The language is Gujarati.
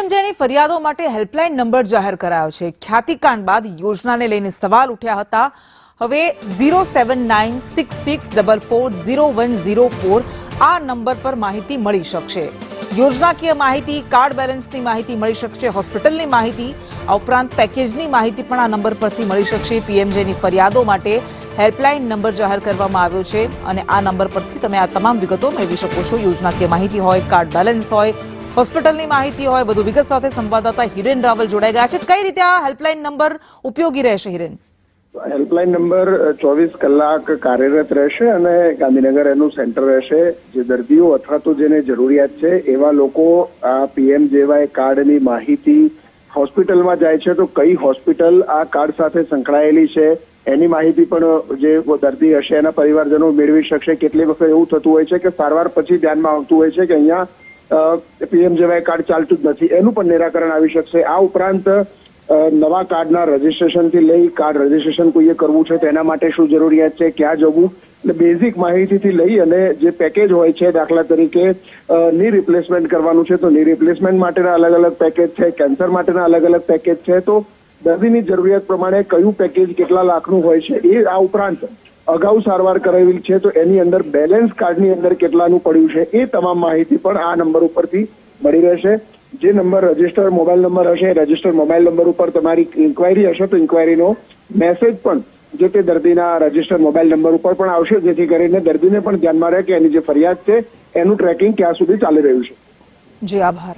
પીએમજેની ફરિયાદો માટે હેલ્પલાઇન નંબર જાહેર કરાયો છે। ખ્યાતિકાંડ બાદ યોજનાને લઈને સવાલ ઉઠ્યા હતા। હવે 07966440104 આ નંબર પર માહિતી મળી શકશે। યોજનાકીય માહિતી, કાર્ડ બેલેન્સની માહિતી મળી શકશે, હોસ્પિટલની માહિતી, આ ઉપરાંત પેકેજની માહિતી પણ આ નંબર પરથી મળી શકશે। પીએમજેની ફરિયાદો માટે હેલ્પલાઇન નંબર જાહેર કરવામાં આવ્યો છે અને આ નંબર પરથી તમે આ તમામ વિગતો મેળવી શકો છો। યોજનાકીય માહિતી હોય, કાર્ડ બેલેન્સ હોય, હોસ્પિટલની માહિતી હોય, વધુ વિગત સાથે સંવાદદાતા હિરેન રાવલ જોડાઈ ગયા છે। કઈ રીતે આ હેલ્પલાઇન નંબર ઉપયોગી રહેશે હિરેન? હેલ્પલાઇન નંબર 24 કલાક કાર્યરત રહેશે અને ગાંધીનગર એનું સેન્ટર રહેશે। જે દર્દીઓ અથવા તો જેને જરૂરિયાત છે એવા લોકો આ પીએમજેવાય કાર્ડની માહિતી હોસ્પિટલમાં જાય છે તો કઈ હોસ્પિટલ આ કાર્ડ સાથે સંકળાયેલી છે એની માહિતી પણ જે દર્દી હશે એના પરિવારજનો મેળવી શકશે। કેટલી વખત એવું થતું હોય છે કે સારવાર પછી ધ્યાનમાં આવતું હોય છે કે અહીંયા પીએમજેવાય કાર્ડ ચાલતું જ નથી, એનું પણ નિરાકરણ આવી શકશે। આ ઉપરાંત નવા કાર્ડના રજીસ્ટ્રેશનથી લઈ કાર્ડ રજીસ્ટ્રેશન કોઈએ કરવું છે તેના માટે શું જરૂરિયાત છે, ક્યાં જવું, એટલે બેઝિક માહિતીથી લઈ અને જે પેકેજ હોય છે, દાખલા તરીકે ની રિપ્લેસમેન્ટ કરવાનું છે તો ની રિપ્લેસમેન્ટ માટેના અલગ અલગ પેકેજ છે, કેન્સર માટેના અલગ અલગ પેકેજ છે, તો દર્દીની જરૂરિયાત પ્રમાણે કયું પેકેજ કેટલા લાખનું હોય છે એ આ ઉપરાંત અગાઉ સારવાર કરાવેલી છે તો એની અંદર બેલેન્સ કાર્ડની અંદર કેટલાનું પડ્યું છે એ તમામ માહિતી પણ આ નંબર ઉપરથી મળી રહેશે। જે નંબર રજીસ્ટર મોબાઈલ નંબર હશે, રજીસ્ટર મોબાઈલ નંબર ઉપર તમારી ઇન્ક્વાયરી હશે તો ઇન્ક્વાયરીનો મેસેજ પણ જે તે દર્દીના રજીસ્ટર મોબાઈલ નંબર ઉપર પણ આવશે, જેથી કરીને દર્દીને પણ ધ્યાનમાં રહે કે એની જે ફરિયાદ છે એનું ટ્રેકિંગ ક્યાં સુધી ચાલી રહ્યું છે। જી આભાર।